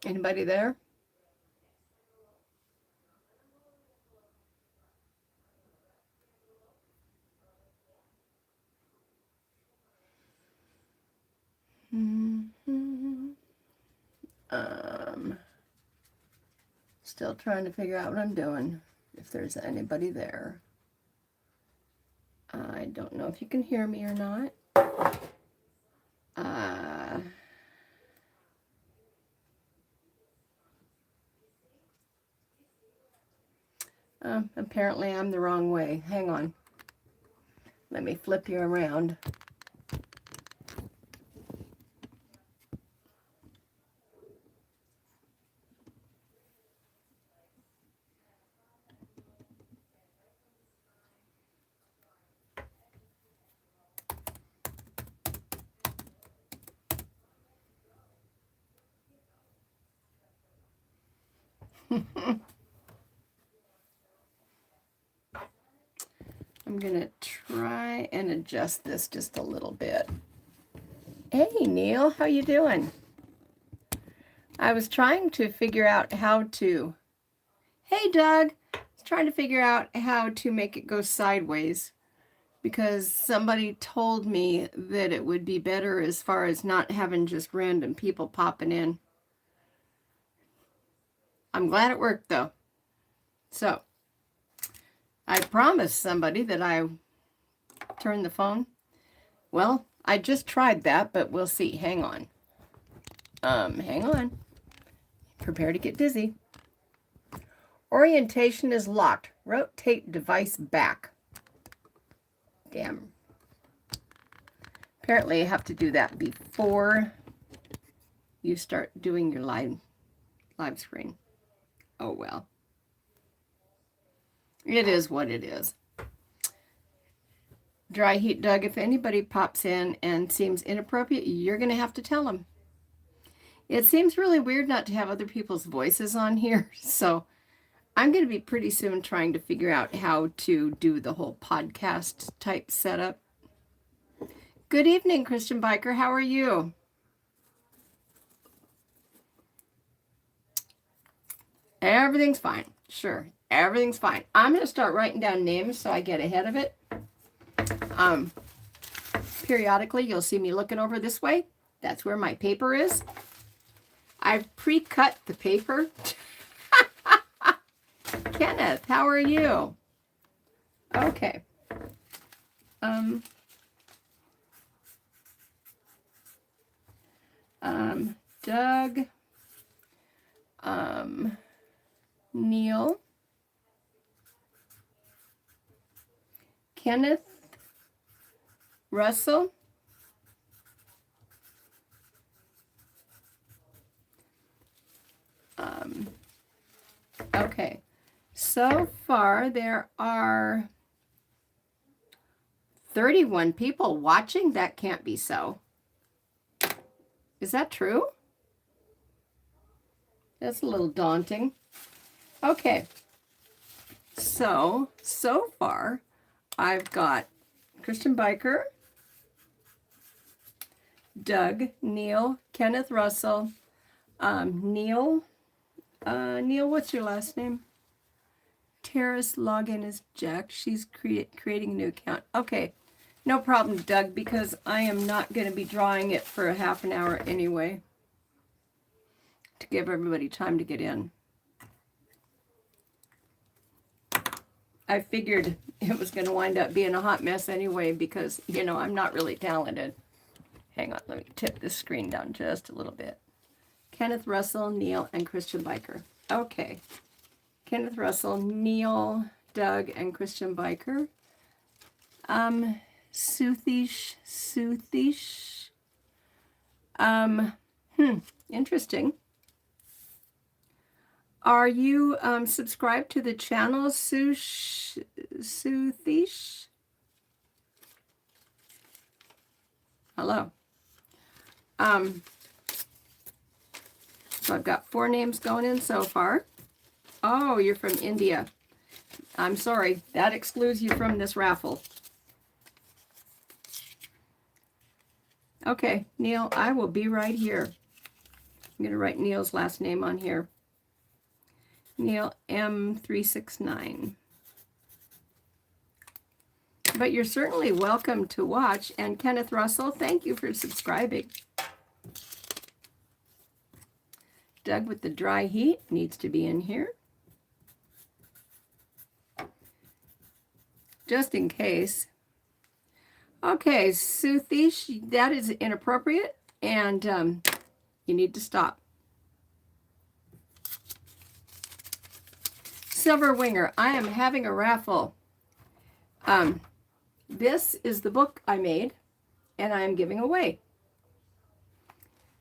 Anybody there? Still trying to figure out what I'm doing, if there's anybody there. I don't know if you can hear me or not. Apparently I'm the wrong way. Hang on. Let me flip you around. I'm going to try and adjust this just a little bit. Hey, Neil, how you doing? I was trying to figure out how to... Hey, Doug. I was trying to figure out how to make it go sideways because somebody told me that it would be better as far as not having just random people popping in. I'm glad it worked, though. So, I promised somebody that I turn the phone. Well, I just tried that, but we'll see. Hang on. Hang on. Prepare to get dizzy. Orientation is locked. Rotate device back. Damn. Apparently, you have to do that before you start doing your live screen. Oh, well. It is what it is. Dry heat, Doug, if anybody pops in and seems inappropriate, you're going to have to tell them. It seems really weird not to have other people's voices on here, so I'm going to be pretty soon trying to figure out how to do the whole podcast type setup. Good evening, Christian Biker. How are you? Everything's fine. Sure, everything's fine. I'm going to start writing down names so I get ahead of it. Periodically, you'll see me looking over this way. That's where my paper is. I've pre-cut the paper. Kenneth, how are you? Okay. Doug, Neil, Kenneth, Russell, okay. So far, there are 31 people watching. That can't be so. Is that true? That's a little daunting. Okay. So far, I've got Christian Biker, Doug, Neil, Kenneth Russell, Neil, what's your last name? Terrace login is Jack. She's creating a new account. Okay, no problem, Doug, because I am not going to be drawing it for a half an hour anyway to give everybody time to get in. I figured it was going to wind up being a hot mess anyway because, you know, I'm not really talented. Hang on, let me tip this screen down just a little bit. Kenneth Russell, Neil, and Christian Biker. Okay. Kenneth Russell, Neil, Doug, and Christian Biker. Soothish. Interesting. Are you subscribed to the channel, Soothish? Hello. So I've got 4 names going in so far. Oh, you're from India. I'm sorry. That excludes you from this raffle. Okay, Neil, I will be right here. I'm going to write Neil's last name on here. Neil M369. But you're certainly welcome to watch. And Kenneth Russell, thank you for subscribing. Doug with the dry heat needs to be in here. Just in case. Okay, Suthish, that is inappropriate, and you need to stop. Silver Winger, I am having a raffle. This is the book I made, and I am giving away.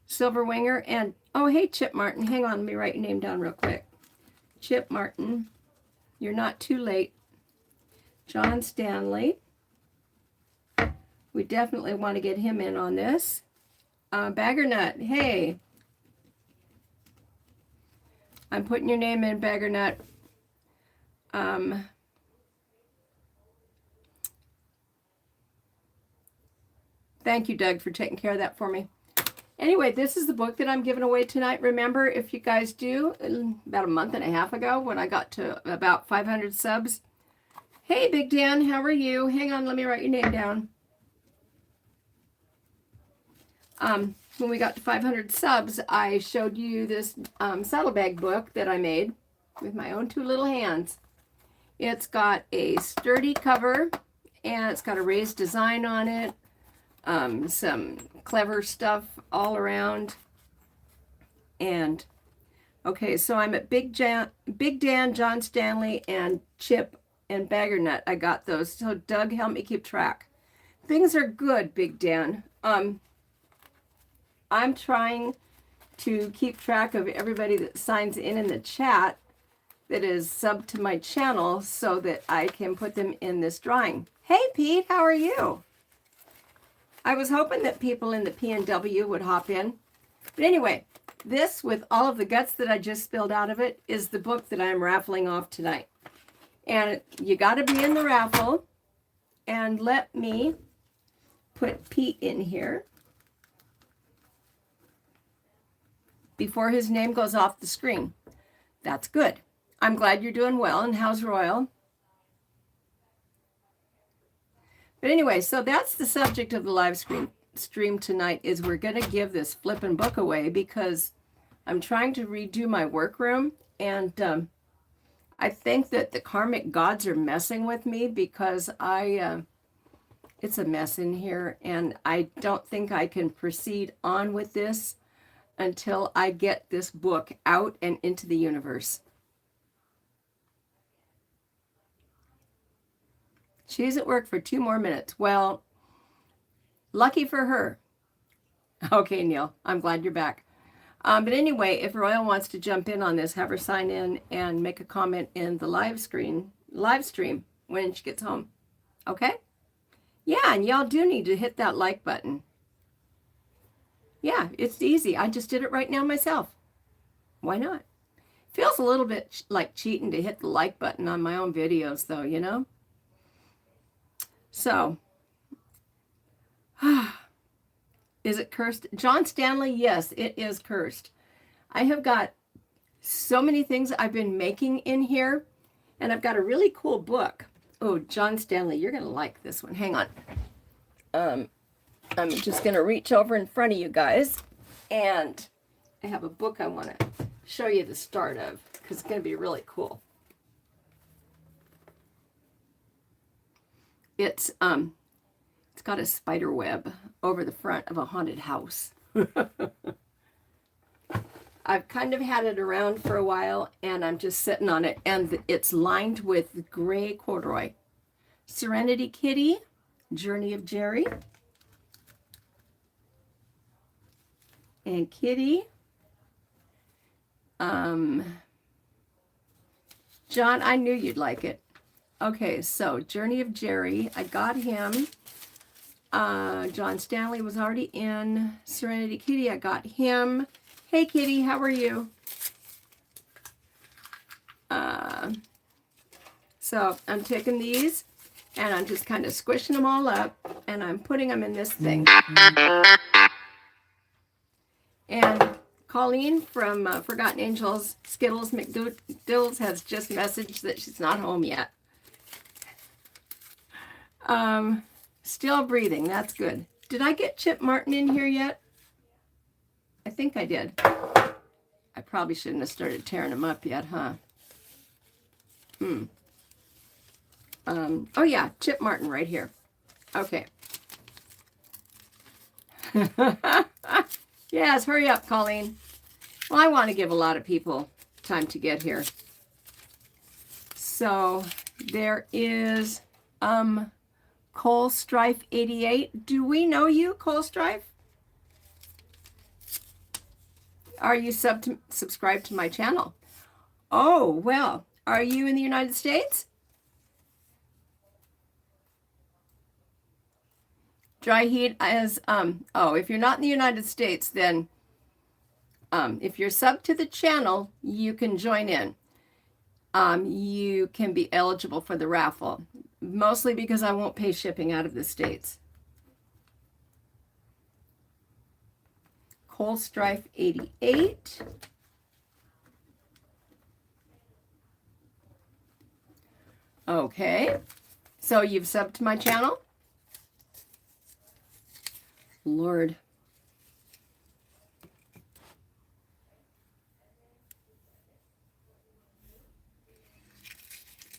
Silver Winger, and oh, hey, Chip Martin. Hang on, let me write your name down real quick. Chip Martin, you're not too late. John Stanley. We definitely want to get him in on this. Baggernut, hey. I'm putting your name in, Baggernut. Thank you, Doug, for taking care of that for me. Anyway, this is the book that I'm giving away tonight. Remember, if you guys do, about a month and a half ago when I got to about 500 subs. Hey, Big Dan, how are you? Hang on, let me write your name down. When we got to 500 subs, I showed you this saddlebag book that I made with my own two little hands. It's got a sturdy cover, and it's got a raised design on it. Some clever stuff all around. And, okay, so I'm at Big Dan, John Stanley, and Chip and Baggernut. I got those. So, Doug, help me keep track. Things are good, Big Dan. I'm trying to keep track of everybody that signs in the chat that is subbed to my channel so that I can put them in this drawing. Hey, Pete, how are you? I was hoping that people in the PNW would hop in. But anyway, this, with all of the guts that I just spilled out of it, is the book that I'm raffling off tonight. And you got to be in the raffle. And let me put Pete in here before his name goes off the screen. That's good. I'm glad you're doing well. And how's Royal? But anyway, so that's the subject of the live stream tonight, is we're going to give this flippin' book away because I'm trying to redo my workroom, and I think that the karmic gods are messing with me because it's a mess in here, and I don't think I can proceed on with this until I get this book out and into the universe. She's at work for 2 more minutes. Well, lucky for her. Okay, Neil, I'm glad you're back. But anyway, if Royal wants to jump in on this, have her sign in and make a comment in the live stream when she gets home. Okay? Yeah, and y'all do need to hit that like button. Yeah, it's easy. I just did it right now myself. Why not? Feels a little bit like cheating to hit the like button on my own videos, though, you know? So, is it cursed? John Stanley, yes, it is cursed. I have got so many things I've been making in here, and I've got a really cool book. Oh, John Stanley, you're going to like this one. Hang on. I'm just going to reach over in front of you guys, and I have a book I want to show you the start of, because it's going to be really cool. It's got a spider web over the front of a haunted house. I've kind of had it around for a while, and I'm just sitting on it, and it's lined with gray corduroy. Serenity Kitty, Journey of Jerry. And Kitty. John, I knew you'd like it. Okay, so Journey of Jerry, I got him. John Stanley was already in. Serenity Kitty, I got him. Hey, Kitty, how are you? So I'm taking these, and I'm just kind of squishing them all up, and I'm putting them in this thing. And Colleen from Forgotten Angels Skittles McDoodles has just messaged that she's not home yet. Still breathing. That's good. Did I get Chip Martin in here yet? I think I did. I probably shouldn't have started tearing them up yet, huh? Oh yeah, Chip Martin right here. Okay. Yes, hurry up, Colleen. Well, I want to give a lot of people time to get here. So there is Cole Strife 88. Do we know you, Cole Strife? Are you subscribed to my channel? Oh, well, are you in the United States? Dry heat is, oh, if you're not in the United States, then if you're sub to the channel, you can join in. You can be eligible for the raffle, mostly because I won't pay shipping out of the States. Cole Strife 88. Okay, so you've subbed to my channel? Lord.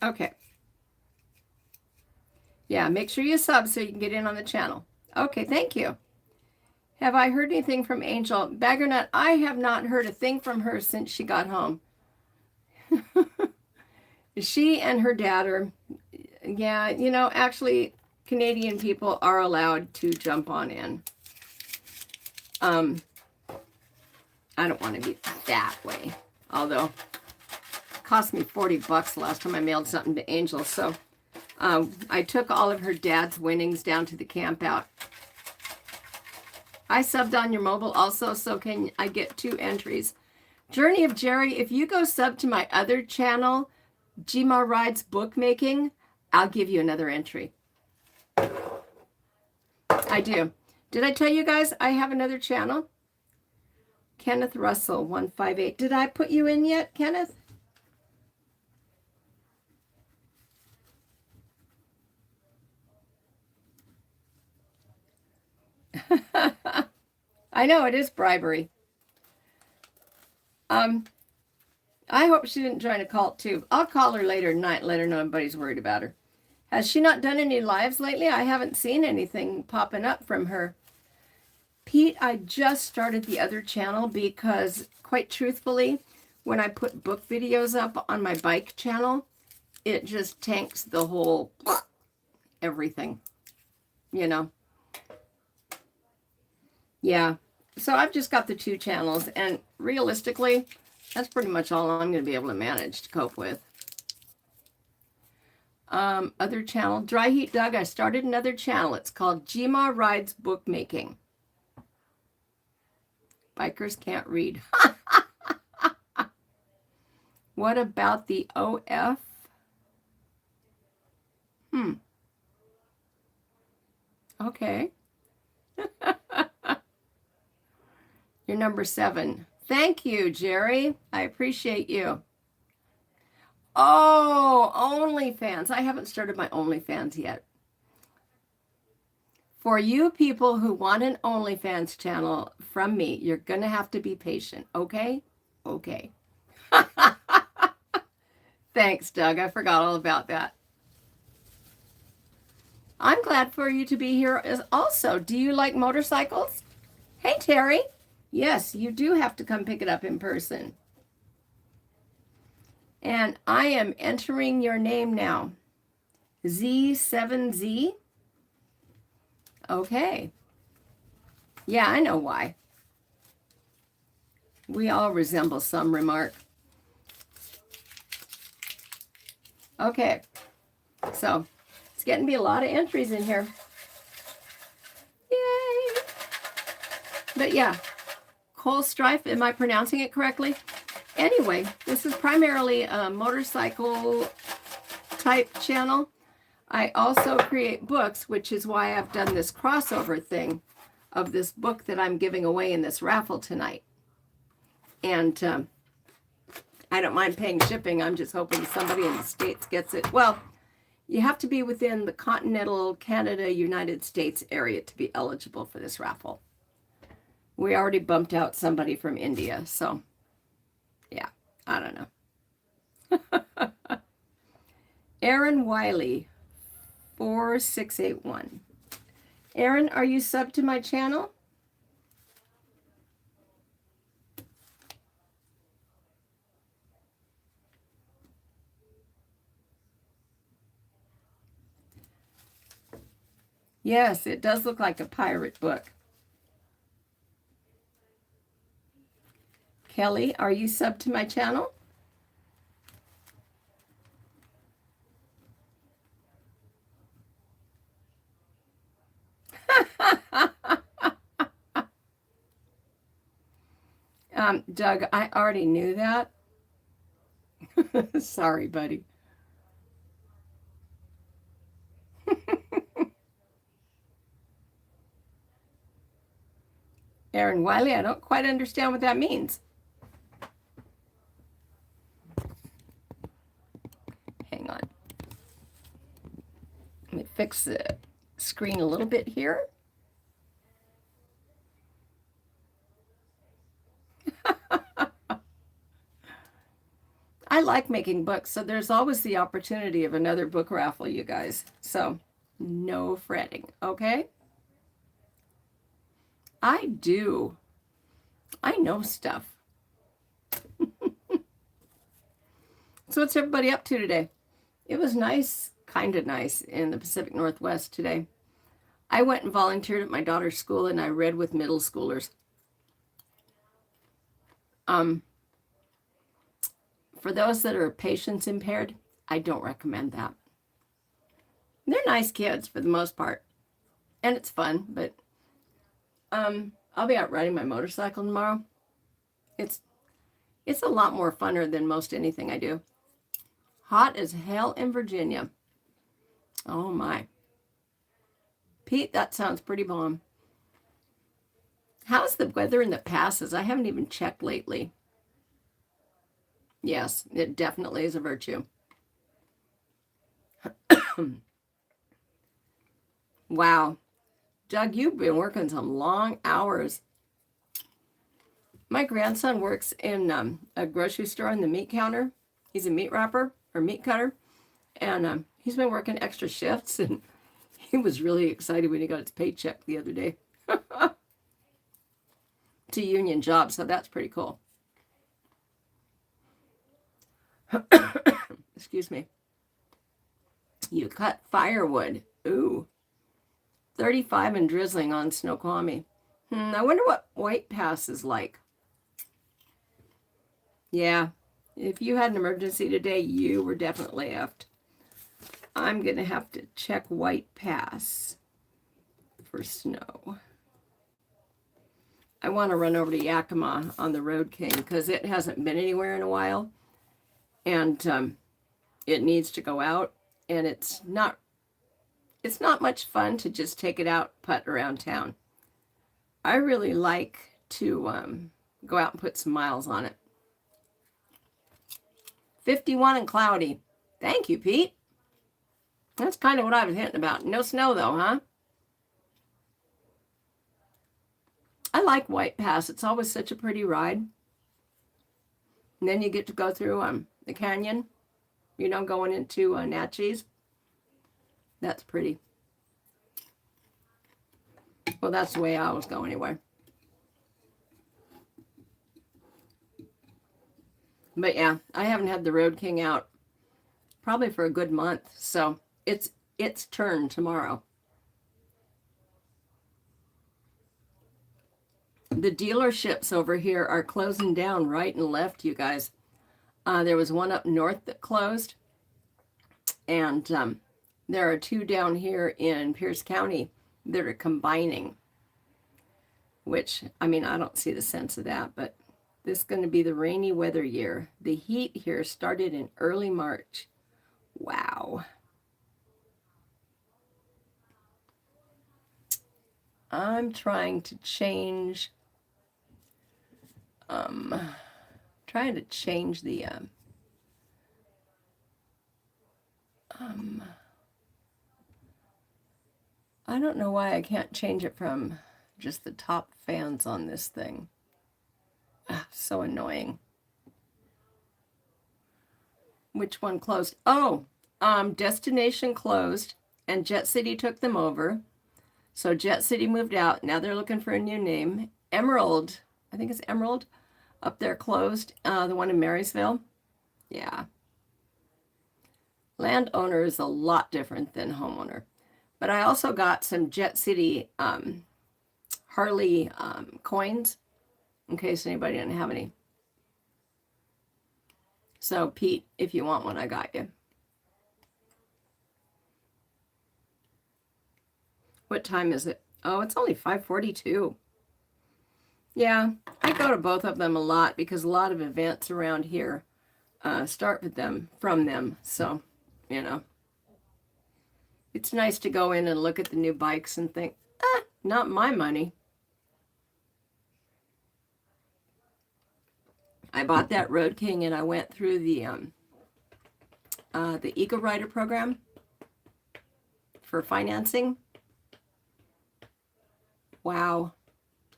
Okay. Yeah, make sure you sub so you can get in on the channel. Okay, thank you. Have I heard anything from Angel? Baggernut, I have not heard a thing from her since she got home. She and her dad are, yeah, you know, actually, Canadian people are allowed to jump on in. I don't want to be that way, although it cost me $40 the last time I mailed something to Angel. So I took all of her dad's winnings down to the camp out. I subbed on your mobile also, so can I get 2 entries? Journey of Jerry, if you go sub to my other channel, GmaRides Bookmaking, I'll give you another entry. I do. Did I tell you guys I have another channel? Kenneth Russell 158. Did I put you in yet, Kenneth? I know it is bribery. I hope she didn't join a cult too. I'll call her later tonight and let her know everybody's worried about her. Has she not done any lives lately? I haven't seen anything popping up from her. Pete, I just started the other channel because, quite truthfully, when I put book videos up on my bike channel, it just tanks the whole everything, you know. Yeah, so I've just got the 2 channels, and realistically, that's pretty much all I'm going to be able to manage to cope with. Other channel, Dry Heat Doug, I started another channel. It's called GmaRides Bookmaking. Bikers can't read. What about the OF? Okay. You're number 7. Thank you, Jerry. I appreciate you. Oh, OnlyFans. I haven't started my OnlyFans yet. For you people who want an OnlyFans channel from me, you're going to have to be patient, okay? Okay. Thanks, Doug. I forgot all about that. I'm glad for you to be here also. Do you like motorcycles? Hey, Terry. Yes, you do have to come pick it up in person. And I am entering your name now. Z7Z. Okay. Yeah, I know why. We all resemble some remark. Okay. So, it's getting to be a lot of entries in here. Yay! But yeah, Cole Strife, am I pronouncing it correctly? Anyway, this is primarily a motorcycle type channel. I also create books, which is why I've done this crossover thing of this book that I'm giving away in this raffle tonight. And I don't mind paying shipping. I'm just hoping somebody in the States gets it. Well, you have to be within the continental Canada, United States area to be eligible for this raffle. We already bumped out somebody from India, so yeah, I don't know. Aaron Wiley, 4681. Aaron, are you subbed to my channel? Yes, it does look like a pirate book. Kelly, are you subbed to my channel? Doug, I already knew that. Sorry, buddy. Aaron Wiley, I don't quite understand what that means. Hang on. Let me fix the screen a little bit here. I like making books, so there's always the opportunity of another book raffle, you guys. So no fretting, okay? I do. I know stuff. So what's everybody up to today? It was nice, kind of nice in the Pacific Northwest today. I went and volunteered at my daughter's school and I read with middle schoolers. For those that are patience impaired, I don't recommend that. They're nice kids for the most part. And it's fun, but I'll be out riding my motorcycle tomorrow. It's a lot more funner than most anything I do. Hot as hell in Virginia. Oh my. Pete, that sounds pretty bomb. How's the weather in the passes? I haven't even checked lately. Yes, it definitely is a virtue. Wow. Doug, you've been working some long hours. My grandson works in a grocery store in the meat counter. He's a meat wrapper or meat cutter. And he's been working extra shifts. And he was really excited when he got his paycheck the other day. It's a union job, so that's pretty cool. Excuse me. You cut firewood. Ooh. 35 and drizzling on Snoqualmie. I wonder what White Pass is like. Yeah. If you had an emergency today, you were definitely effed. I'm going to have to check White Pass for snow. I want to run over to Yakima on the Road King because it hasn't been anywhere in a while. And it needs to go out. And it's not much fun to just take it out, putt around town. I really like to go out and put some miles on it. 51 and cloudy. Thank you, Pete. That's kind of what I was hinting about. No snow, though, huh? I like White Pass. It's always such a pretty ride. And then you get to go through the canyon, going into Natchez. That's pretty. Well, that's the way I always go anyway. But yeah, I haven't had the Road King out probably for a good month. So it's turn tomorrow. The dealerships over here are closing down right and left, you guys. There was one up north that closed. And there are two down here in Pierce County that are combining. Which, I mean, I don't see the sense of that, but this is going to be the rainy weather year. The heat here started in early March. Wow. I'm trying to change trying to change the I don't know why I can't change it from just the top fans on this thing. So annoying. Which one closed? Oh, Destination closed and Jet City took them over. So Jet City moved out. Now they're looking for a new name. Emerald, I think it's Emerald, up there closed. The one in Marysville. Yeah. Landowner is a lot different than homeowner. But I also got some Jet City Harley coins in case anybody didn't have any. So Pete, if you want one, I got you. What time is it? Oh, it's only 5:42. Yeah, I go to both of them a lot because a lot of events around here start with them, from them. So, you know, it's nice to go in and look at the new bikes and think, not my money. I bought that Road King and I went through the Eco Rider program for financing. Wow.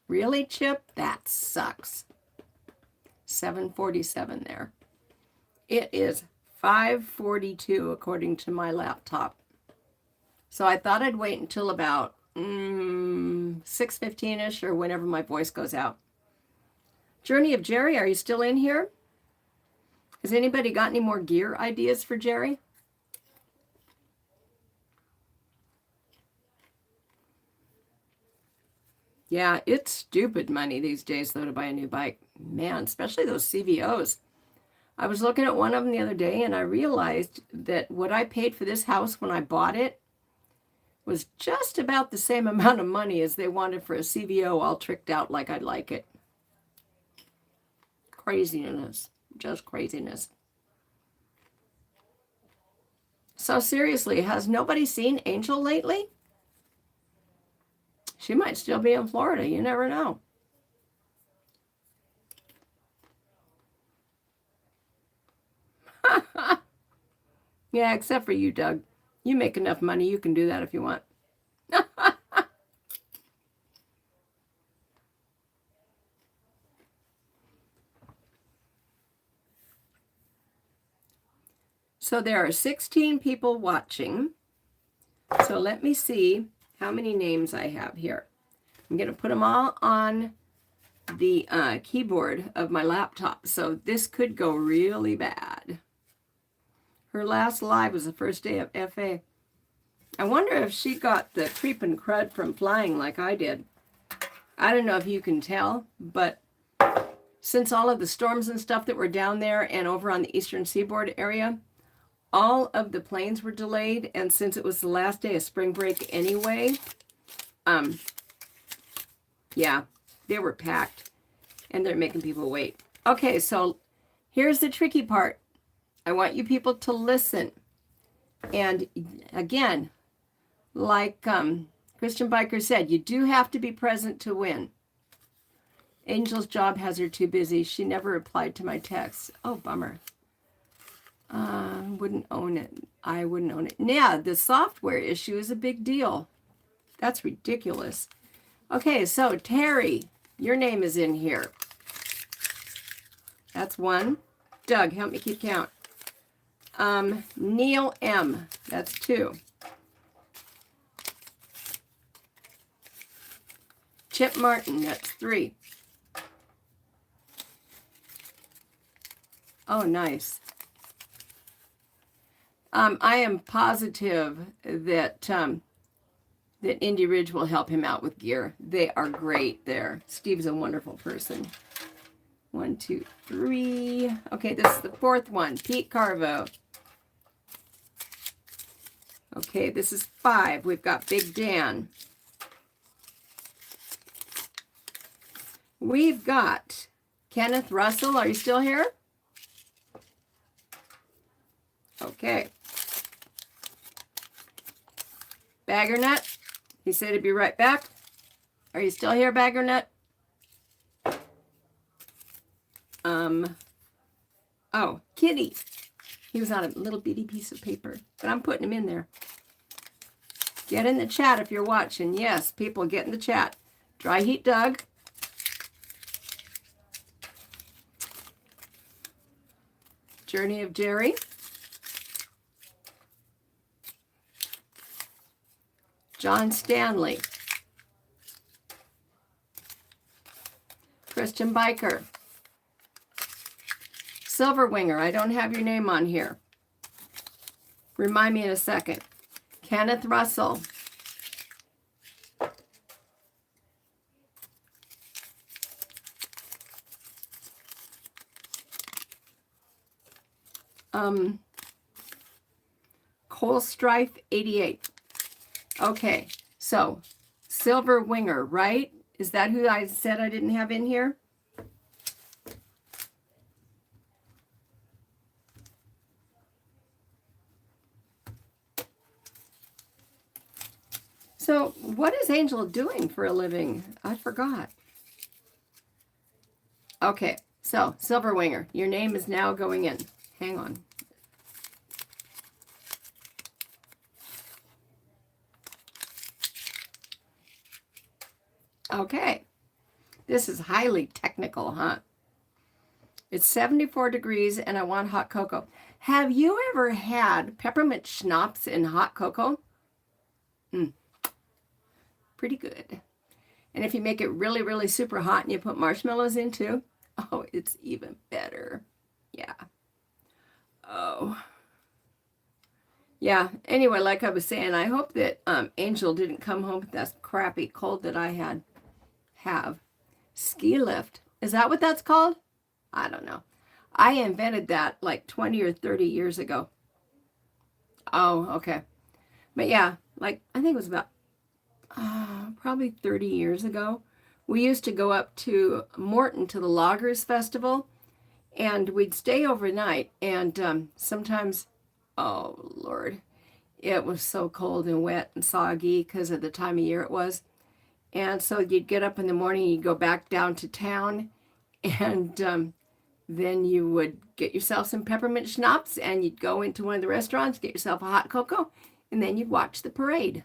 Really, Chip? That sucks. 747 there. It is 5:42 according to my laptop. So I thought I'd wait until about 6:15ish or whenever my voice goes out. Journey of Jerry, are you still in here? Has anybody got any more gear ideas for Jerry? Yeah, it's stupid money these days, though, to buy a new bike. Man, especially those CVOs. I was looking at one of them the other day, and I realized that what I paid for this house when I bought it was just about the same amount of money as they wanted for a CVO all tricked out like I'd like it. Craziness. Just craziness. So seriously, has nobody seen Angel lately? She might still be in Florida. You never know. Yeah, except for you, Doug. You make enough money, you can do that if you want. So there are 16 people watching. So let me see how many names I have here. I'm going to put them all on the keyboard of my laptop. So this could go really bad. Her last live was the first day of FA. I wonder if she got the creep and crud from flying like I did. I don't know if you can tell, but since all of the storms and stuff that were down there and over on the eastern seaboard area, all of the planes were delayed, and since it was the last day of spring break anyway, yeah, they were packed, and they're making people wait. Okay, so here's the tricky part. I want you people to listen. And again, like Christian Biker said, you do have to be present to win. Angel's job has her too busy. She never replied to my texts. Oh, bummer. Wouldn't own it. I wouldn't own it. Yeah, the software issue is a big deal. That's ridiculous. Okay, so Terry, your name is in here. That's one. Doug, help me keep count. Neil M, that's two. Chip Martin, that's three. Oh, nice. I am positive that that Indy Ridge will help him out with gear. They are great there. Steve's a wonderful person. 1, 2, 3. Okay, this is the fourth one. Pete Carvo. Okay, this is 5. We've got Big Dan. We've got Kenneth Russell. Are you still here? Okay. Baggernut. He said he'd be right back. Are you still here, Baggernut? Oh, Kitty. He was on a little bitty piece of paper, but I'm putting him in there. Get in the chat if you're watching. Yes, people, get in the chat. Dry Heat Doug. Journey of Jerry. John Stanley. Christian Biker. Silver Winger, I don't have your name on here. Remind me in a second. Kenneth Russell. Cole Strife 88. Okay, so Silver Winger, right? Is that who I said I didn't have in here? So what is Angel doing for a living? I forgot. Okay, so Silver Winger, your name is now going in. Hang on. Okay, this is highly technical, huh? It's 74 degrees and I want hot cocoa. Have you ever had peppermint schnapps in hot cocoa? Pretty good. And if you make it really, really super hot and you put marshmallows in too, oh, it's even better. Yeah. Oh. Yeah, anyway, like I was saying, I hope that Angel didn't come home with that crappy cold that I have. Ski lift. Is that what that's called? I don't know. I invented that like 20 or 30 years ago. Oh, okay. But yeah, like I think it was about probably 30 years ago. We used to go up to Morton to the Loggers Festival, and we'd stay overnight. And sometimes, oh Lord, it was so cold and wet and soggy because of the time of year it was. And so you'd get up in the morning, you'd go back down to town, and then you would get yourself some peppermint schnapps, and you'd go into one of the restaurants, get yourself a hot cocoa, and then you'd watch the parade.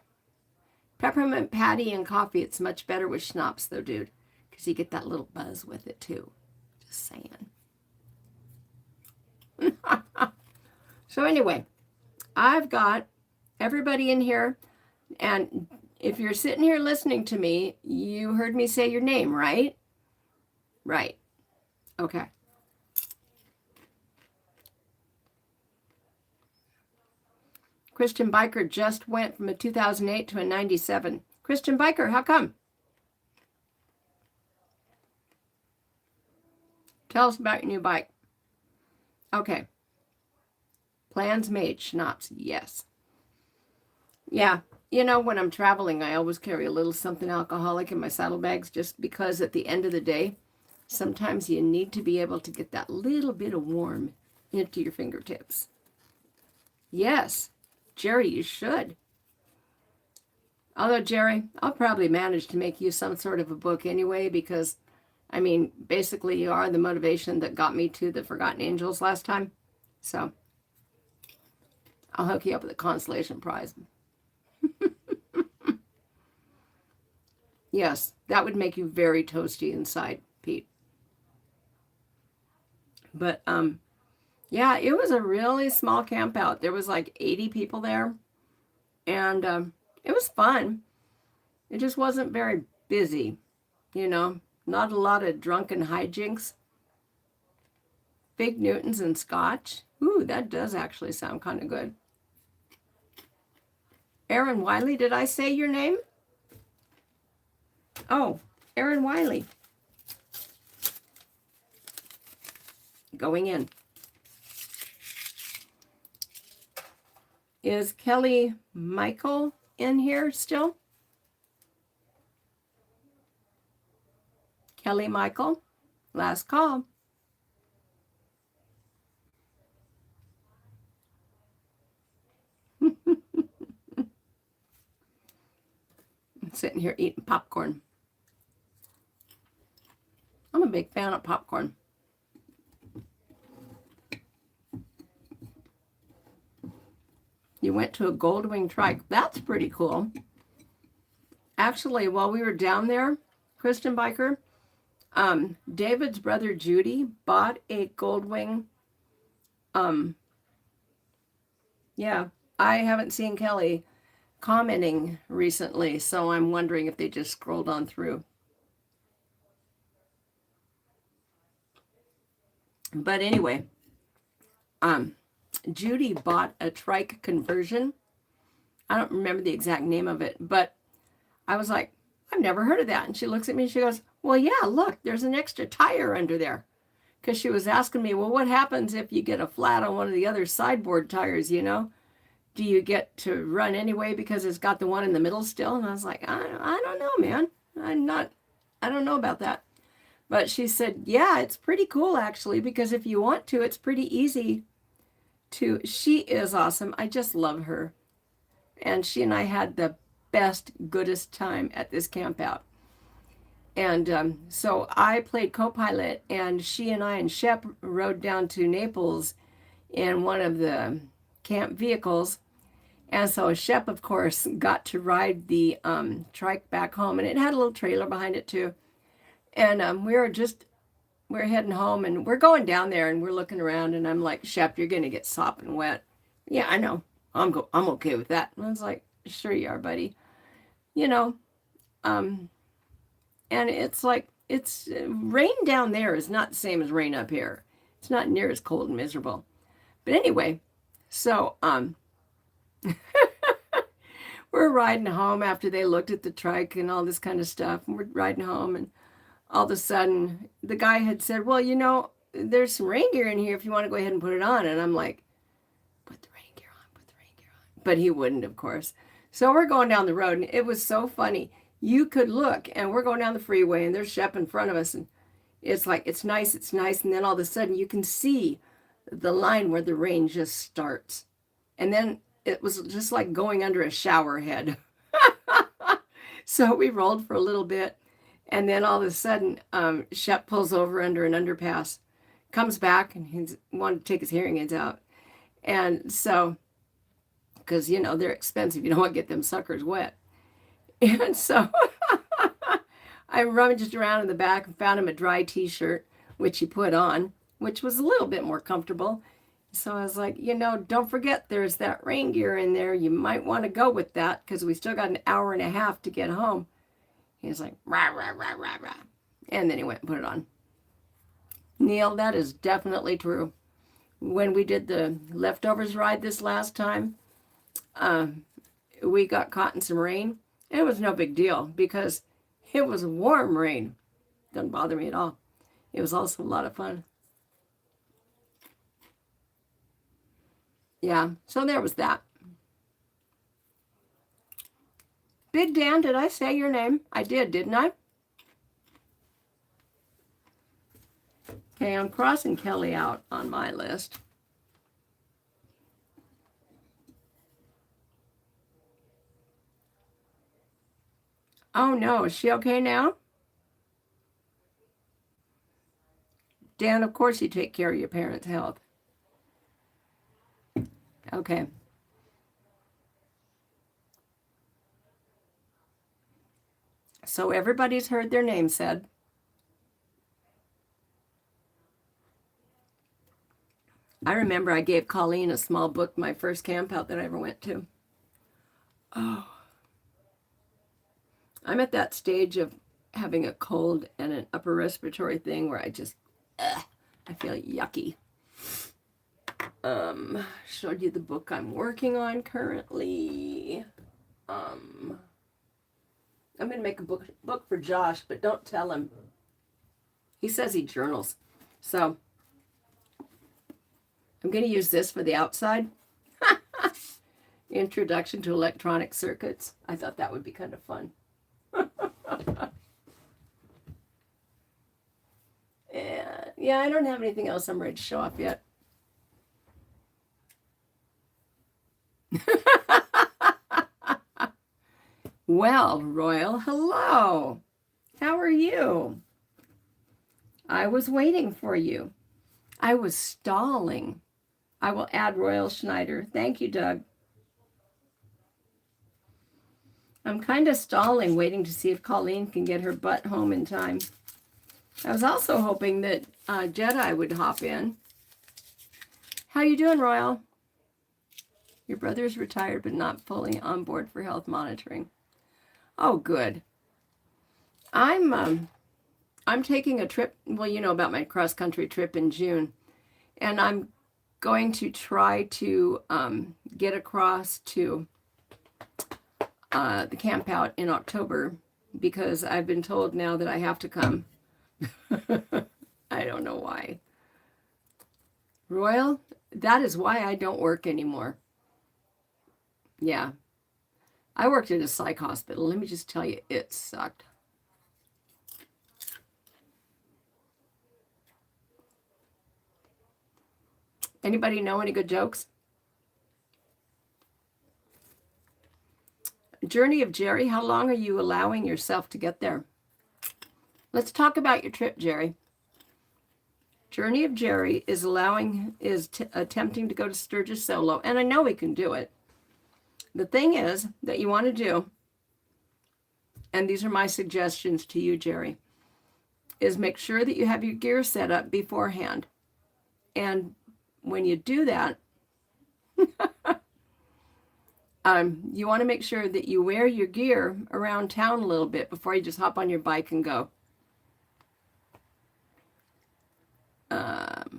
Peppermint patty and coffee, it's much better with schnapps though, dude, because you get that little buzz with it too. Just saying. So anyway, I've got everybody in here, and if you're sitting here listening to me, you heard me say your name, right? Right. Okay. Christian Biker just went from a 2008 to a 97. Christian Biker, how come? Tell us about your new bike. Okay. Plans made. Schnapps. Yes. Yeah. You know, when I'm traveling, I always carry a little something alcoholic in my saddlebags just because at the end of the day, sometimes you need to be able to get that little bit of warm into your fingertips. Yes. Jerry, you should. Although, Jerry, I'll probably manage to make you some sort of a book anyway because, I mean, basically you are the motivation that got me to the Forgotten Angels last time. So, I'll hook you up with a consolation prize. Yes, that would make you very toasty inside, Pete. But, yeah, it was a really small camp out. There was like 80 people there, and it was fun. It just wasn't very busy, you know, not a lot of drunken hijinks. Fig Newtons and scotch. Ooh, that does actually sound kind of good. Aaron Wiley, did I say your name? Oh, Aaron Wiley. Going in. Is Kelly Michael in here still? Kelly Michael, last call. I'm sitting here eating popcorn. I'm a big fan of popcorn. you went to a Goldwing trike. That's pretty cool. Actually, while we were down there, Christian Biker, David's brother Judy bought a Goldwing. Yeah, I haven't seen Kelly commenting recently, so I'm wondering if they just scrolled on through. But anyway, Judy bought a trike conversion. I don't remember the exact name of it, but I was like, I've never heard of that. And she looks at me and she goes, well, yeah, look, there's an extra tire under there. Because she was asking me, well, what happens if you get a flat on one of the other sideboard tires, you know? Do you get to run anyway because it's got the one in the middle still? And I was like, I don't know, man. I don't know about that. But she said, yeah, it's pretty cool, actually, because if you want to, it's pretty easy to. She is awesome. I just love her. And she and I had the best, goodest time at this camp out. And so I played co-pilot, and she and I and Shep rode down to Naples in one of the camp vehicles. And so Shep, of course, got to ride the trike back home, and it had a little trailer behind it too. And we're heading home, and we're going down there, and we're looking around, and I'm like, Shep, you're gonna get sopping wet. Yeah, I know. I'm okay with that. And I was like, sure you are, buddy. You know, and it's like, it's rain down there is not the same as rain up here. It's not near as cold and miserable. But anyway, so we're riding home after they looked at the trike and all this kind of stuff. And we're riding home, and all of a sudden the guy had said, well, you know, there's some rain gear in here if you want to go ahead and put it on. And I'm like, put the rain gear on. But he wouldn't, of course. So we're going down the road, and it was so funny. You could look, and we're going down the freeway, and there's Shep in front of us, and it's like, it's nice. And then all of a sudden you can see the line where the rain just starts. And then it was just like going under a shower head. So we rolled for a little bit, and then all of a sudden, Shep pulls over under an underpass, comes back, and he's wanted to take his hearing aids out. And so, because, you know, they're expensive. You don't want to get them suckers wet. And so I rummaged around in the back and found him a dry t-shirt, which he put on, which was a little bit more comfortable. So I was like, you know, don't forget there's that rain gear in there. You might want to go with that because we still got an hour and a half to get home. He was like, rah, rah, rah, rah, rah. And then he went and put it on. Neil, that is definitely true. When we did the leftovers ride this last time, we got caught in some rain. It was no big deal because it was warm rain. Doesn't bother me at all. It was also a lot of fun. Yeah, so there was that. Big Dan, did I say your name? I did, didn't I? Okay, I'm crossing Kelly out on my list. Oh no, is she okay now? Dan, of course you take care of your parents' health. Okay. So everybody's heard their name said. I remember I gave Colleen a small book my first camp out that I ever went to. Oh. I'm at that stage of having a cold and an upper respiratory thing where I just, I feel yucky. Showed you the book I'm working on currently. I'm going to make a book for Josh, but don't tell him. He says he journals. So I'm going to use this for the outside. Introduction to Electronic Circuits. I thought that would be kind of fun. Yeah, I don't have anything else I'm ready to show off yet. Well, Royal, hello. How are you? I was waiting for you. I was stalling. I will add Royal Schneider. Thank you, Doug. I'm kind of stalling, waiting to see if Colleen can get her butt home in time. I was also hoping that Jedi would hop in. How you doing, Royal? Your brother's retired but not fully on board for health monitoring. Oh, good. I'm taking a trip. Well, you know about my cross-country trip in June. And I'm going to try to get across to the camp out in October because I've been told now that I have to come. I don't know why. Royal, that is why I don't work anymore. Yeah. I worked at a psych hospital. Let me just tell you, it sucked. Anybody know any good jokes? Journey of Jerry, how long are you allowing yourself to get there? Let's talk about your trip, Jerry. Journey of Jerry is attempting to go to Sturgis solo, and I know he can do it. The thing is that you want to do, and these are my suggestions to you, Jerry, is make sure that you have your gear set up beforehand. And when you do that, you want to make sure that you wear your gear around town a little bit before you just hop on your bike and go.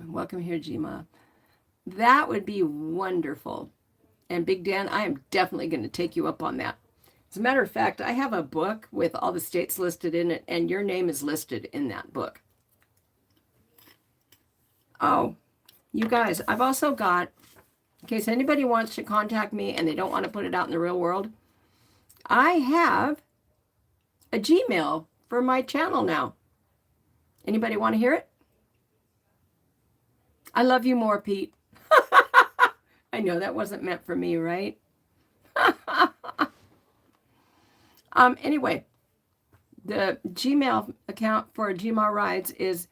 Welcome here, Gma. That would be wonderful. And Big Dan, I am definitely going to take you up on that. As a matter of fact, I have a book with all the states listed in it, and your name is listed in that book. Oh, you guys, I've also got, in case anybody wants to contact me and they don't want to put it out in the real world, I have a Gmail for my channel now. Anybody want to hear it? I love you more, Pete. I know that wasn't meant for me, right? Anyway, the Gmail account for GmaRides is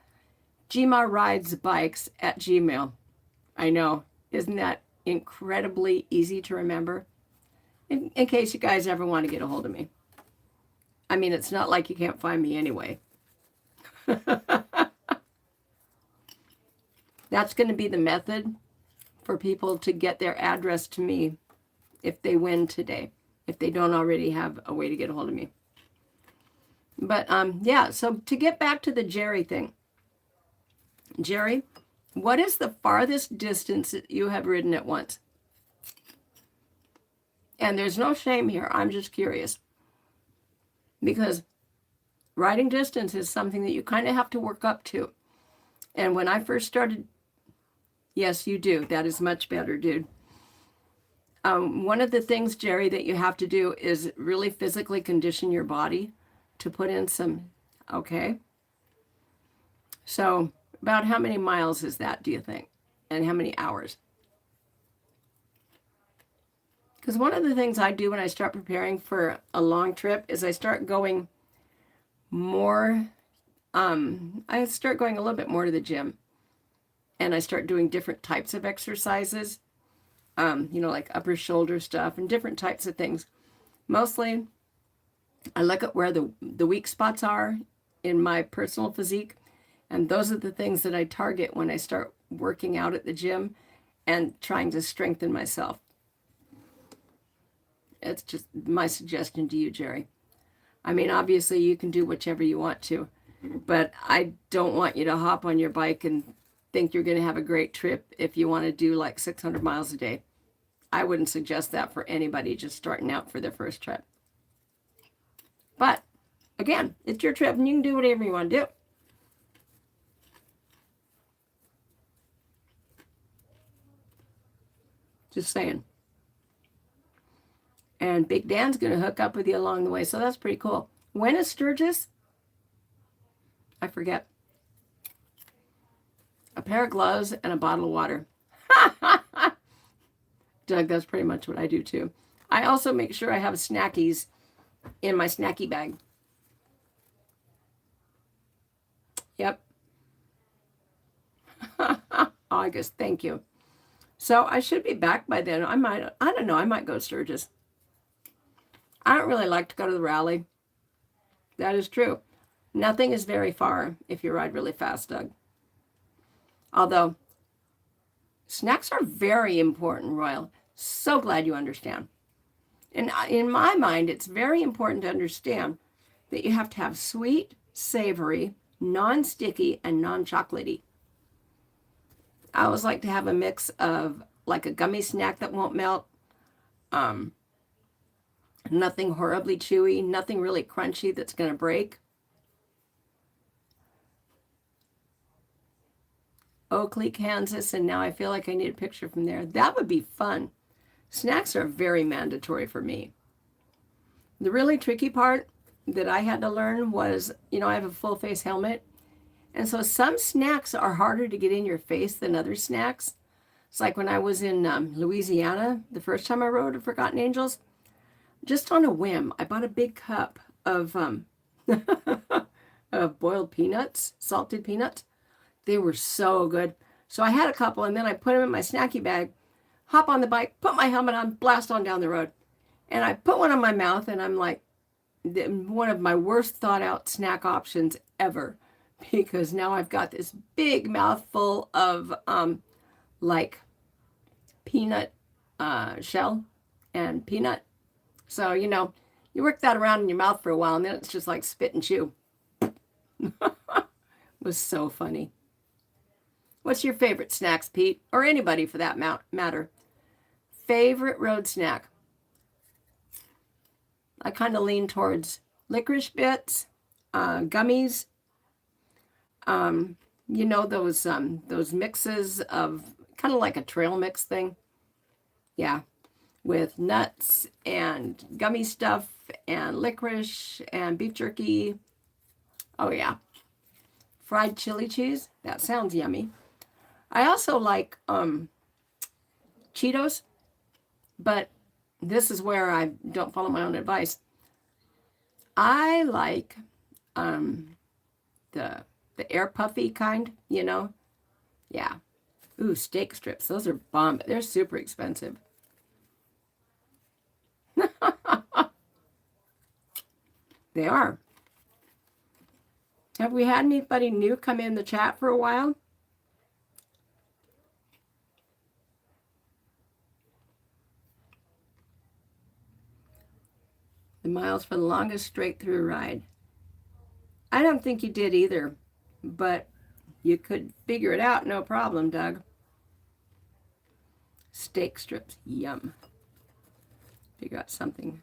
GmaRidesBikes@gmail. I know. Isn't that incredibly easy to remember? In case you guys ever want to get a hold of me. I mean, it's not like you can't find me anyway. That's going to be the method for people to get their address to me if they win today, if they don't already have a way to get a hold of me. But yeah, so to get back to the Jerry thing. Jerry, what is the farthest distance that you have ridden at once? And there's no shame here. I'm just curious. Because riding distance is something that you kind of have to work up to. And when I first started, yes, you do. That is much better, dude. One of the things, Jerry, that you have to do is really physically condition your body to put in some, okay? So about how many miles is that, do you think? And how many hours? Because one of the things I do when I start preparing for a long trip is I start going more, I start going a little bit more to the gym. And I start doing different types of exercises, like upper shoulder stuff and different types of things. Mostly, I look at where the weak spots are in my personal physique. And those are the things that I target when I start working out at the gym and trying to strengthen myself. It's just my suggestion to you, Jerry. I mean, obviously, you can do whichever you want to. But I don't want you to hop on your bike and think you're going to have a great trip if you want to do like 600 miles a day. I wouldn't suggest that for anybody just starting out for their first trip. But again, it's your trip and you can do whatever you want to do. Just saying. And Big Dan's going to hook up with you along the way, so that's pretty cool. When is Sturgis? I forget. A pair of gloves and a bottle of water. Doug, that's pretty much what I do too. I also make sure I have snackies in my snacky bag. Yep. August, thank you. So I should be back by then. I don't know, I might go to Sturgis. I don't really like to go to the rally. That is true. Nothing is very far if you ride really fast, Doug. Although, snacks are very important, Royal. So glad you understand. And in my mind, it's very important to understand that you have to have sweet, savory, non-sticky, and non-chocolatey. I always like to have a mix of like a gummy snack that won't melt, nothing horribly chewy, nothing really crunchy that's going to break. Oakley, Kansas, and now I feel like I need a picture from there. That would be fun. Snacks are very mandatory for me. The really tricky part that I had to learn was, I have a full face helmet. And so some snacks are harder to get in your face than other snacks. It's like when I was in Louisiana, the first time I rode Forgotten Angels, just on a whim, I bought a big cup of, of boiled peanuts, salted peanuts. They were so good. So I had a couple, and then I put them in my snacky bag, hop on the bike, put my helmet on, blast on down the road. And I put one in my mouth, and I'm like, one of my worst thought out snack options ever, because now I've got this big mouthful of like peanut shell and peanut. So, you work that around in your mouth for a while, and then it's just like spit and chew. It was so funny. What's your favorite snacks, Pete? Or anybody for that matter? Favorite road snack? I kind of lean towards licorice bits, gummies. Those mixes of kind of like a trail mix thing. Yeah, with nuts and gummy stuff and licorice and beef jerky. Oh yeah. Fried chili cheese. That sounds yummy. I also like Cheetos, but this is where I don't follow my own advice. I like the air puffy kind, Yeah. Ooh, steak strips. Those are bomb. They're super expensive. They are. Have we had anybody new come in the chat for a while? The miles for the longest straight through ride. I don't think you did either, but you could figure it out, no problem, Doug. Steak strips, yum. Figure out something.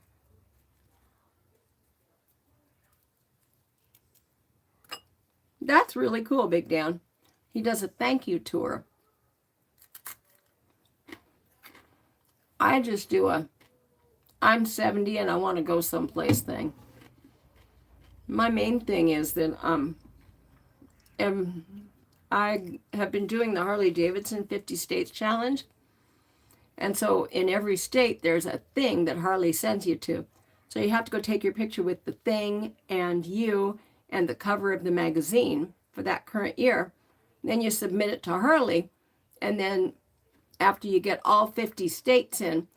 That's really cool, Big Dan. He does a thank you tour. I just do I'm 70 and I want to go someplace thing. My main thing is that I have been doing the Harley Davidson 50 States Challenge. And so in every state, there's a thing that Harley sends you to. So you have to go take your picture with the thing and you and the cover of the magazine for that current year. Then you submit it to Harley. And then after you get all 50 states in,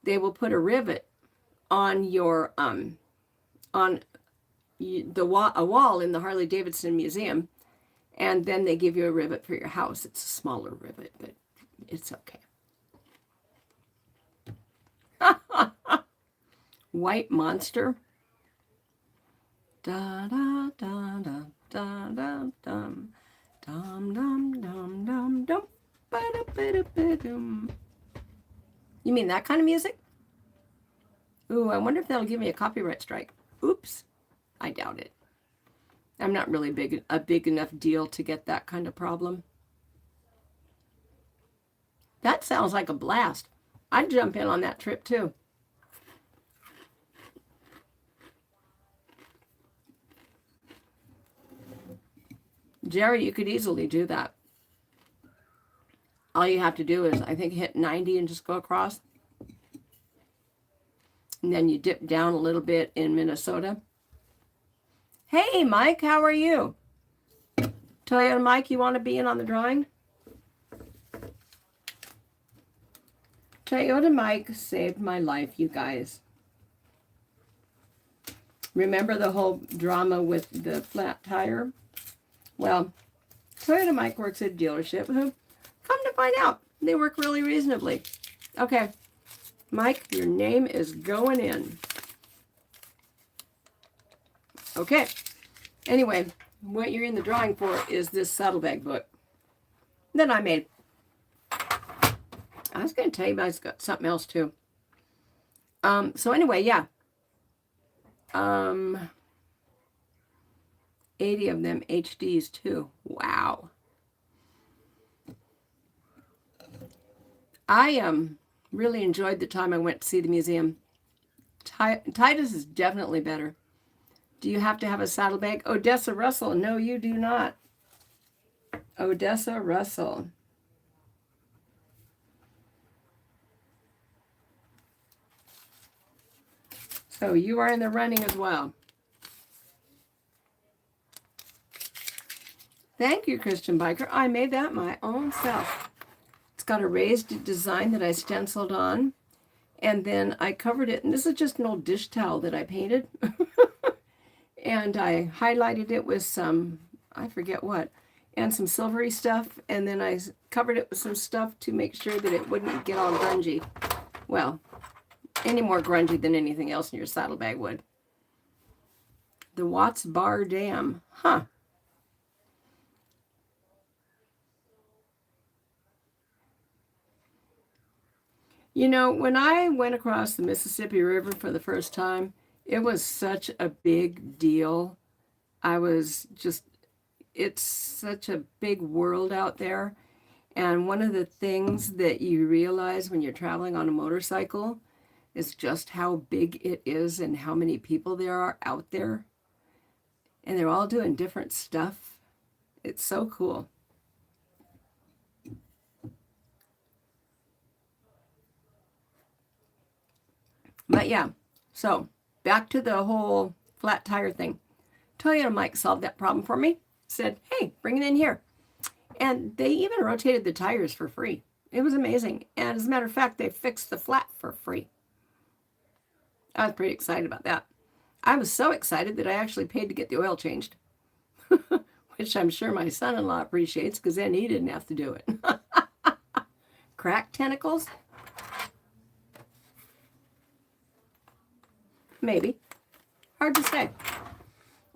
they will put a rivet on your a wall in the Harley Davidson Museum, and then they give you a rivet for your house. It's a smaller rivet, but it's okay. White Monster. Da da da da da da dum dum dum dum dum dum ba da ba da dum. You mean that kind of music? Ooh, I wonder if that'll give me a copyright strike. Oops. I doubt it. I'm not really a big enough deal to get that kind of problem. That sounds like a blast. I'd jump in on that trip too. Jerry, you could easily do that. All you have to do is, I think, hit 90 and just go across. And then you dip down a little bit in Minnesota. Hey, Mike, how are you? Toyota Mike, you want to be in on the drawing? Toyota Mike saved my life, you guys. Remember the whole drama with the flat tire? Well, Toyota Mike works at a dealership who, come to find out, they work really reasonably. Okay, Mike, your name is going in. Okay, anyway, what you're in the drawing for is this saddlebag book that I made. I was going to tell you, but I've got something else too. So anyway, yeah. 80 of them HDs too. Wow. I really enjoyed the time I went to see the museum. Titus is definitely better. Do you have to have a saddlebag? Odessa Russell. No, you do not. Odessa Russell. So you are in the running as well. Thank you, Christian Biker. I made that my own self. It's got a raised design that I stenciled on. And then I covered it. And this is just an old dish towel that I painted. And I highlighted it with some, I forget what, and some silvery stuff. And then I covered it with some stuff to make sure that it wouldn't get all grungy. Well, any more grungy than anything else in your saddlebag would. The Watts Bar Dam. Huh. You know, when I went across the Mississippi River for the first time, it was such a big deal. I was just, it's such a big world out there. And one of the things that you realize when you're traveling on a motorcycle is just how big it is and how many people there are out there. And they're all doing different stuff. It's so cool. But yeah, so back to the whole flat tire thing. Toyota Mike solved that problem for me. Said, hey, bring it in here. And they even rotated the tires for free. It was amazing. And as a matter of fact, they fixed the flat for free. I was pretty excited about that. I was so excited that I actually paid to get the oil changed. Which I'm sure my son-in-law appreciates because then he didn't have to do it. Crack tentacles? Maybe. Hard to say.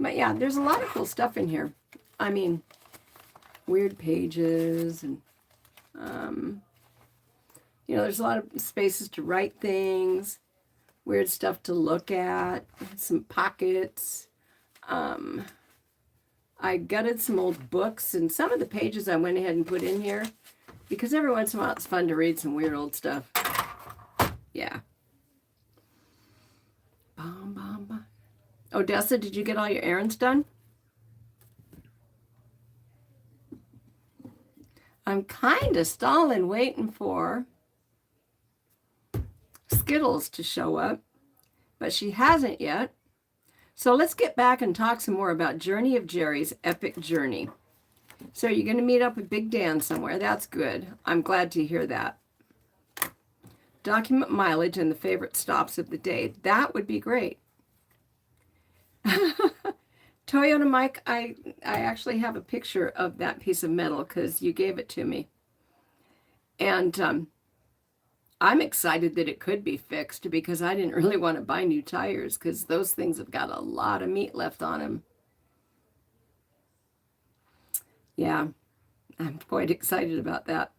But yeah, there's a lot of cool stuff in here. I mean, weird pages and, you know, there's a lot of spaces to write things, weird stuff to look at, some pockets. I gutted some old books, and some of the pages I went ahead and put in here because every once in a while it's fun to read some weird old stuff. Yeah. Odessa, did you get all your errands done? I'm kind of stalling, waiting for Skittles to show up, but she hasn't yet. So let's get back and talk some more about Journey of Jerry's Epic Journey. So you're going to meet up with Big Dan somewhere. That's good. I'm glad to hear that. Document mileage and the favorite stops of the day. That would be great. Toyota Mike, I actually have a picture of that piece of metal because you gave it to me. And I'm excited that it could be fixed because I didn't really want to buy new tires because those things have got a lot of meat left on them. Yeah, I'm quite excited about that.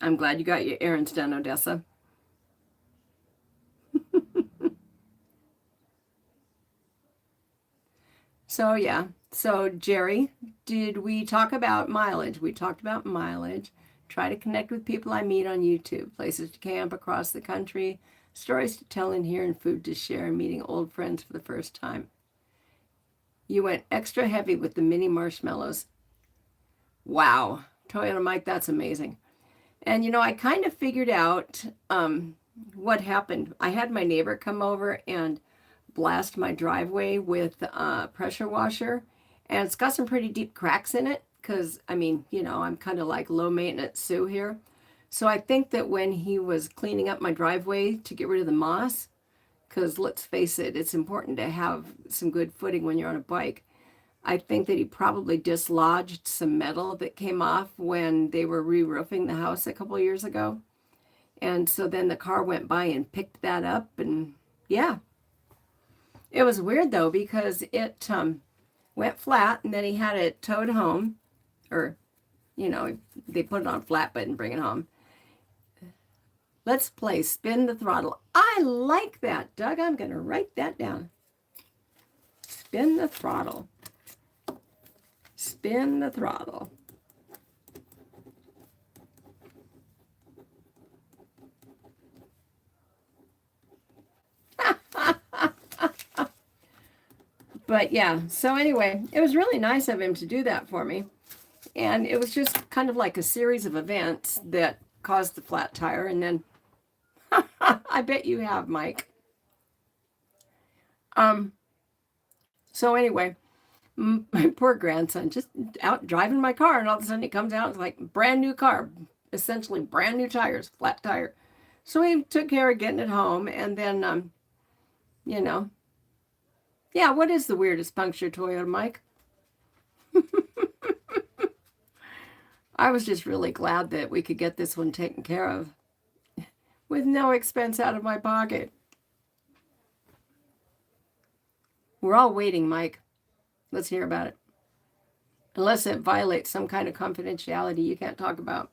I'm glad you got your errands done, Odessa. So yeah, so Jerry, did we talk about mileage? We talked about mileage. Try to connect with people I meet on YouTube, places to camp across the country, stories to tell in here, and food to share, and meeting old friends for the first time. You went extra heavy with the mini marshmallows. Wow, Toyota Mike, that's amazing. And you know, I kind of figured out what happened. I had my neighbor come over and blast my driveway with a pressure washer, and it's got some pretty deep cracks in it because, I mean, you know, I'm kind of like low maintenance Sue here. So I think that when he was cleaning up my driveway to get rid of the moss, because let's face it, it's important to have some good footing when you're on a bike. I think that he probably dislodged some metal that came off when they were re-roofing the house a couple of years ago. And so then the car went by and picked that up, and yeah. It was weird though, because it went flat, and then he had it towed home, or, you know, they put it on flatbed and bring it home. Let's play Spin the Throttle. I like that, Doug. I'm going to write that down. Spin the throttle. Spin the throttle. But yeah, so anyway, it was really nice of him to do that for me. And it was just kind of like a series of events that caused the flat tire. And then, I bet you have, Mike. So anyway, my poor grandson just out driving my car, and all of a sudden it comes out, it's like brand new car, essentially brand new tires, flat tire. So he took care of getting it home, and then, you know, yeah, what is the weirdest puncture, Toyota Mike? I was just really glad that we could get this one taken care of with no expense out of my pocket. We're all waiting, Mike. Let's hear about it. Unless it violates some kind of confidentiality you can't talk about.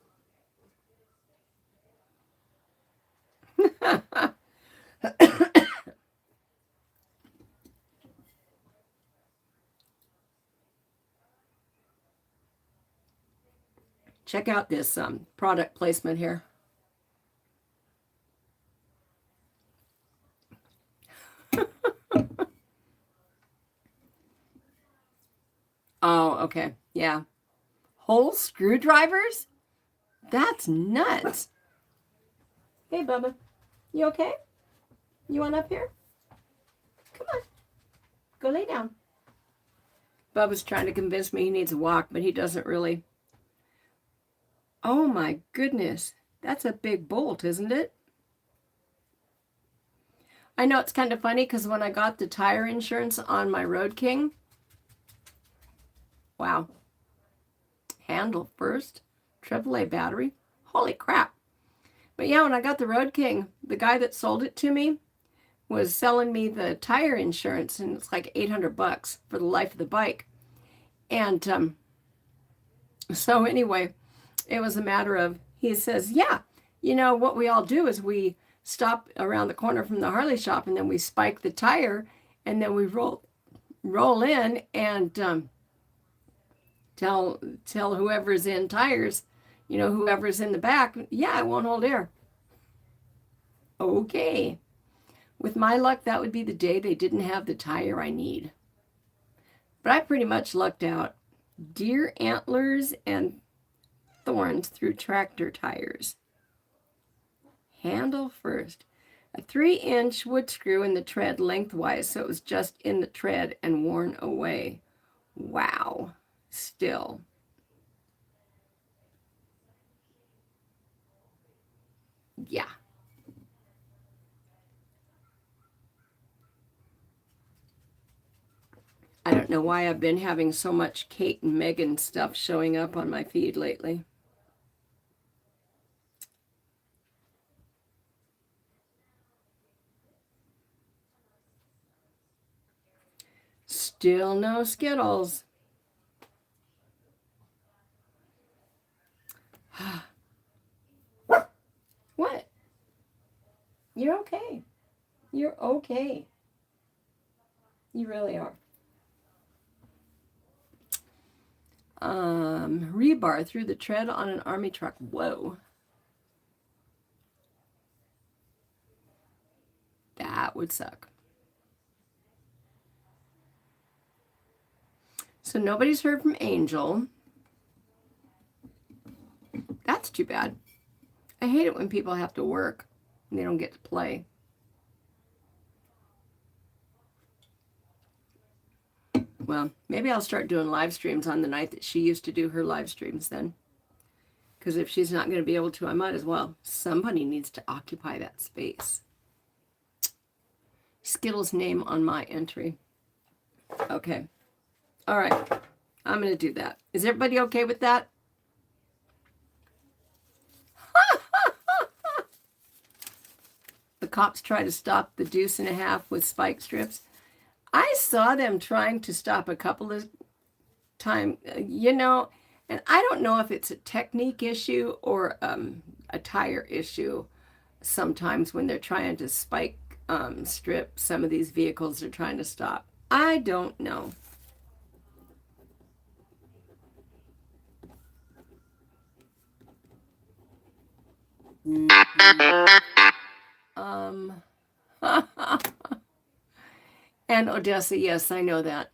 Check out this product placement here. Oh, okay. Yeah. Whole screwdrivers? That's nuts. Hey, Bubba. You okay? You want up here? Come on. Go lay down. Bubba's trying to convince me he needs a walk, but he doesn't really. Oh my goodness. That's a big bolt, isn't it? I know it's kind of funny because when I got the tire insurance on my Road King, wow. Handle first, AAA battery. Holy crap. But yeah, when I got the Road King, the guy that sold it to me was selling me the tire insurance, and it's like $800 for the life of the bike. And so anyway, it was a matter of, he says, yeah, you know, what we all do is we stop around the corner from the Harley shop, and then we spike the tire, and then we roll in and tell whoever's in tires, you know, whoever's in the back, yeah, it won't hold air. Okay. With my luck, that would be the day they didn't have the tire I need. But I pretty much lucked out. Deer antlers and thorns through tractor tires. Handle first. A 3-inch wood screw in the tread lengthwise, so it was just in the tread and worn away. Wow. Still. Yeah. I don't know why I've been having so much Kate and Megan stuff showing up on my feed lately. Still no Skittles. What? You're okay. You're okay. You really are. Rebar through the tread on an army truck. Whoa. That would suck. So nobody's heard from Angel. That's too bad. I hate it when people have to work and they don't get to play. Well, maybe I'll start doing live streams on the night that she used to do her live streams then. Because if she's not going to be able to, I might as well. Somebody needs to occupy that space. Skittles name on my entry. Okay. All right. I'm going to do that. Is everybody okay with that? The cops try to stop the deuce and a half with spike strips. I saw them trying to stop a couple of times, and I don't know if it's a technique issue or a tire issue. Sometimes when they're trying to spike strip some of these vehicles they're trying to stop. I don't know. And Odessa, yes, I know that.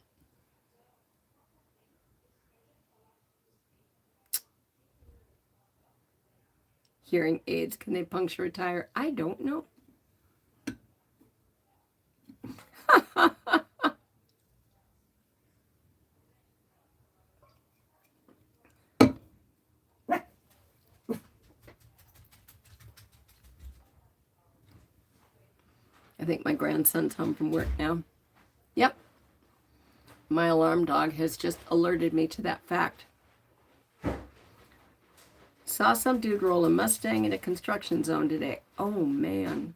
Hearing aids, can they puncture a tire? I don't know. I think my grandson's home from work now. Yep. My alarm dog has just alerted me to that fact. Saw some dude roll a Mustang in a construction zone today. Oh, man.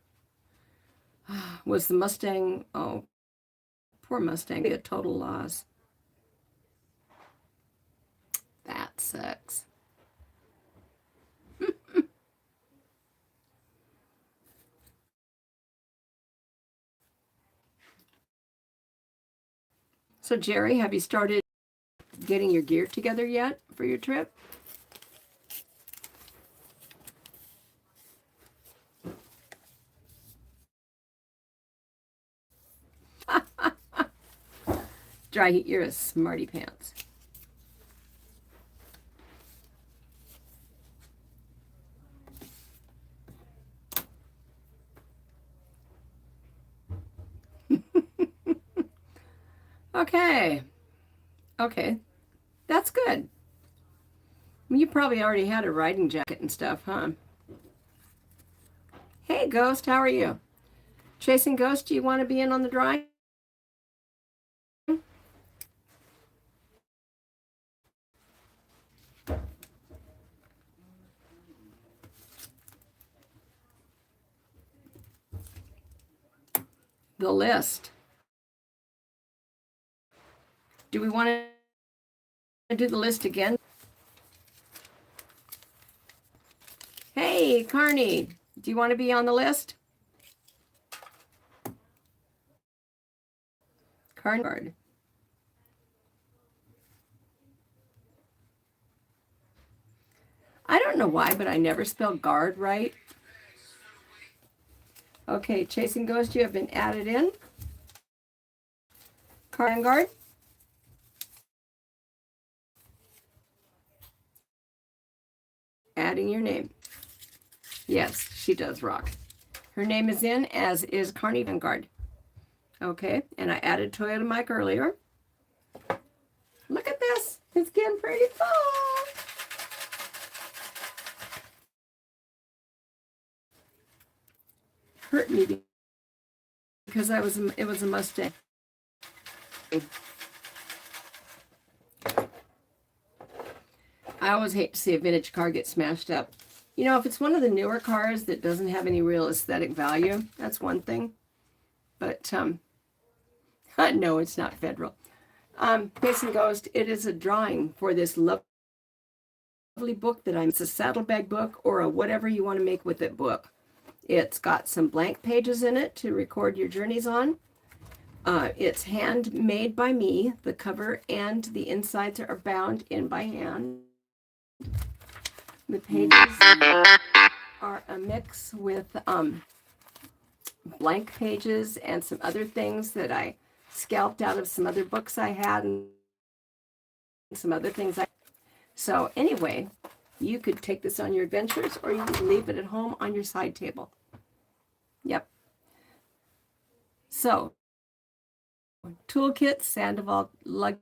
Was the Mustang, oh, poor Mustang, a total loss. That sucks. So, Jerry, have you started getting your gear together yet for your trip? Dry heat, you're a smarty pants. Okay. Okay. That's good. You probably already had a riding jacket and stuff, huh? Hey, Ghost, how are you? Chasing Ghost, do you want to be in on the drawing? The list. Do we want to do the list again? Hey, Carney, do you want to be on the list? Carney. I don't know why, but I never spell guard right. Okay, Chasing Ghost, you have been added in. Guard. Adding your name. Yes, she does rock. Her name is in, as is Carney Vanguard. Okay, and I added Toyota Mike earlier. Look at this. It's getting pretty full. Hurt me because it was a Mustang. I always hate to see a vintage car get smashed up. You know, if it's one of the newer cars that doesn't have any real aesthetic value, that's one thing. But no, it's not federal. Chasing Ghost, it is a drawing for this lovely book that it's a saddlebag book or a whatever you want to make with it book. It's got some blank pages in it to record your journeys on. It's handmade by me. The cover and the insides are bound in by hand. The pages are a mix with blank pages and some other things that I scalped out of some other books I had and some other things. So anyway, you could take this on your adventures or you could leave it at home on your side table. Yep. So, toolkit, Sandoval luggage,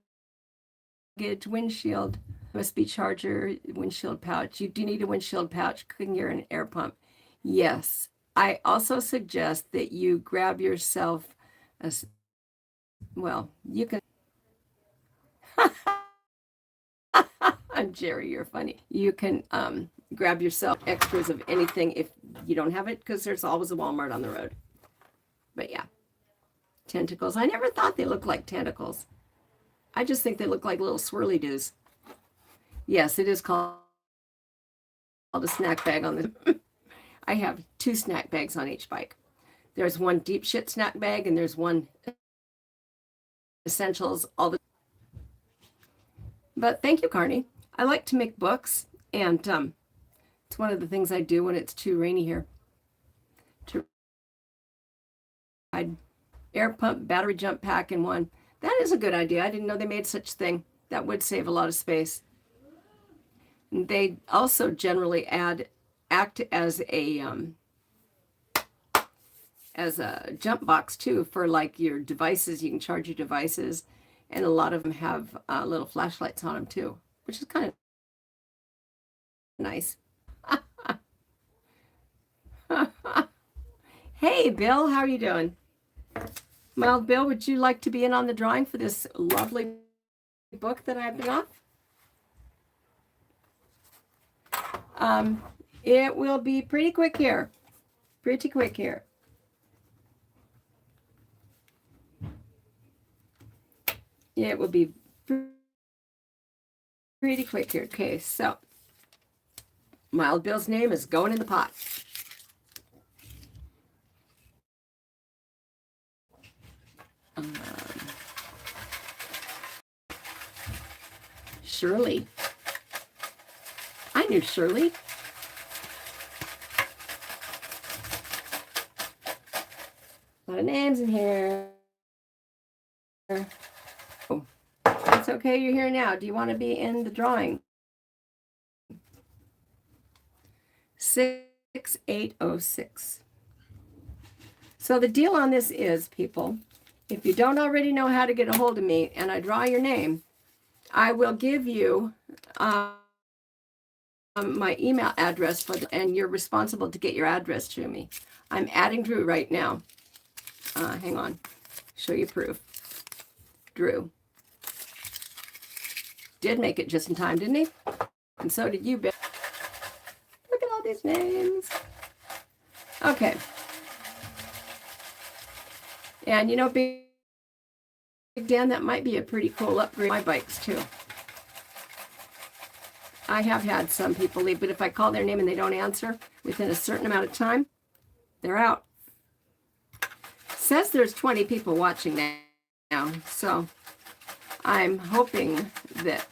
windshield, USB charger, windshield pouch. You do need a windshield pouch, cooking gear, and an air pump. Yes. I also suggest that you grab yourself As well, you can. Jerry, you're funny. You can grab yourself extras of anything if you don't have it, because there's always a Walmart on the road. But yeah, tentacles. I never thought they looked like tentacles. I just think they look like little swirly doos. Yes, it is called a snack bag on the. I have 2 snack bags on each bike. There's one deep shit snack bag, and there's one essentials. But thank you, Carney. I like to make books, and it's one of the things I do when it's too rainy here. To ride air pump battery jump pack in one. That is a good idea. I didn't know they made such a thing. That would save a lot of space. And they also generally act as a jump box too for like your devices. You can charge your devices, and a lot of them have little flashlights on them too, which is kind of nice. Hey, Bill, how are you doing? Well, Bill, would you like to be in on the drawing for this lovely book that I've been off? It will be pretty quick here. Pretty quick here. It will be pretty quick here. Okay, so Mild Bill's name is going in the pot. Shirley. I knew Shirley. A lot of names in here. Oh, it's okay, you're here now. Do you want to be in the drawing? 6806. So the deal on this is, people, if you don't already know how to get a hold of me and I draw your name, I will give you my email address and you're responsible to get your address to me. I'm adding Drew right now. Hang on. Show you proof. Drew. Did make it just in time, didn't he? And so did you, Bill. Look at all these names. Okay. And you know, Big Dan, that might be a pretty cool upgrade my bikes too. I have had some people leave, but if I call their name and they don't answer within a certain amount of time, they're out. Says there's 20 people watching now, so I'm hoping that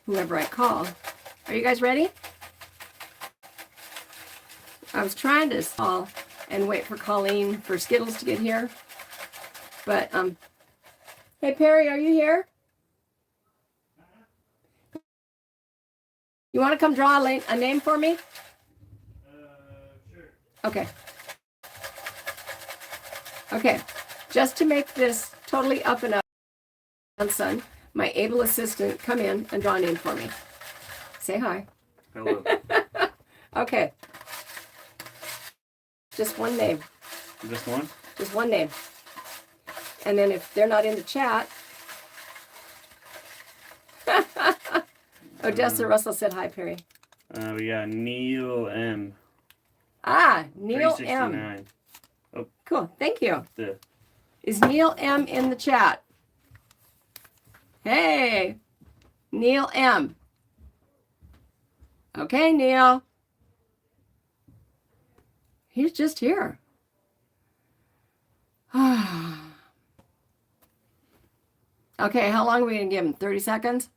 whoever I call. Are you guys ready? I was trying to call and wait for Colleen for Skittles to get here, but hey Perry, are you here? You want to come draw a name for me? Sure. Okay. Okay, just to make this totally up and up, son, my able assistant, come in and draw a name for me. Say hi. Hello. Okay. Just one name. Just one? Just one name. And then if they're not in the chat, Odessa Russell said hi, Perry. We got Neil M. Ah, Neil M. Oh, cool. Thank you. The Is Neil M in the chat? Hey, Neil M. Okay, Neil. He's just here. Okay, how long are we going to give him? 30 seconds?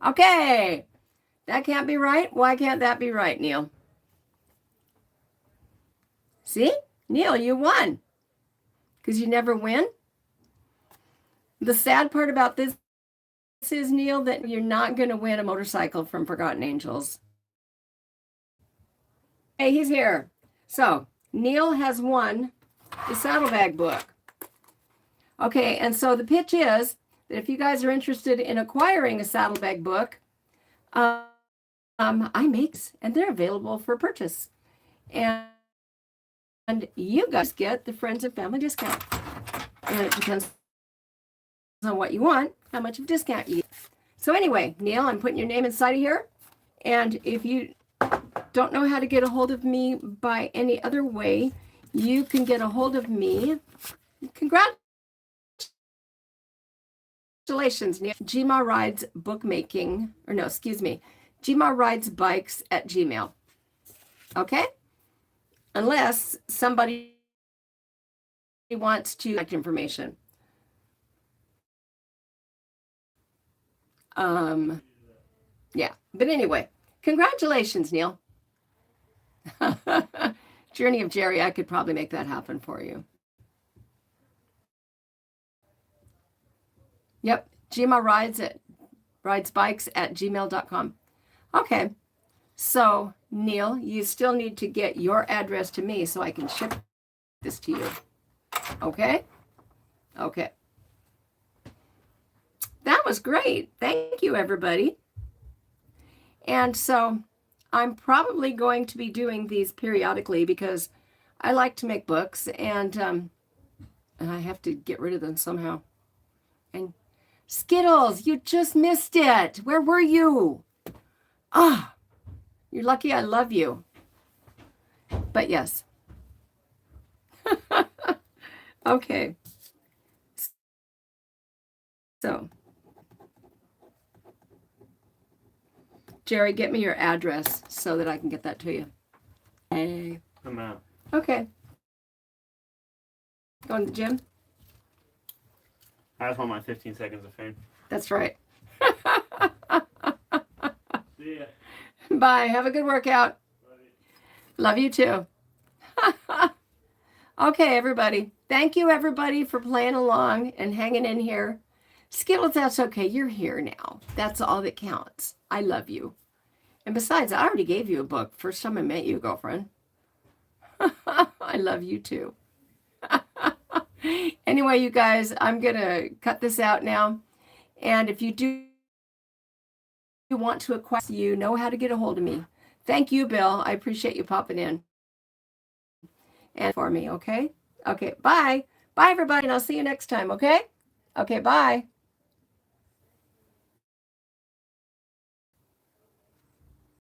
Okay. That can't be right. Why can't that be right, Neil? See? Neil, you won. Because you never win. The sad part about this is, Neil, that you're not going to win a motorcycle from Forgotten Angels. Hey, he's here. So, Neil has won the saddlebag book. Okay, and so the pitch is that if you guys are interested in acquiring a saddlebag book, I make, and they're available for purchase. And you guys get the friends and family discount. And it depends on what you want, how much of a discount you get. So anyway, Neil, I'm putting your name inside of here. And if you don't know how to get a hold of me by any other way, you can get a hold of me. Congratulations, Neil. GmaRides bookmaking, or no, excuse me, GmaRides bikes at Gmail. Okay? Unless somebody wants to collect information. Yeah, but anyway, congratulations, Neil. Journey of Jerry, I could probably make that happen for you. Yep, ridesbikes at gmail.com. Okay, so Neil, you still need to get your address to me so I can ship this to you. Okay? Okay. That was great. Thank you, everybody. And so I'm probably going to be doing these periodically because I like to make books, and I have to get rid of them somehow. And Skittles, you just missed it. Where were you? Ah, you're lucky I love you. But yes. Okay. So, Jerry, get me your address so that I can get that to you. Hey. I'm out. Okay. Going to the gym? I just want my 15 seconds of fame. That's right. See ya. Bye. Have a good workout. Love you too. Okay, everybody. Thank you, everybody, for playing along and hanging in here. Skittles, that's okay. You're here now. That's all that counts. I love you. And besides, I already gave you a book. First time I met you, girlfriend. I love you too. Anyway, you guys, I'm going to cut this out now. And if you do want to acquire, you know how to get a hold of me. Thank you, Bill. I appreciate you popping in. And for me, okay? Okay, bye. Bye, everybody, and I'll see you next time, okay? Okay, bye.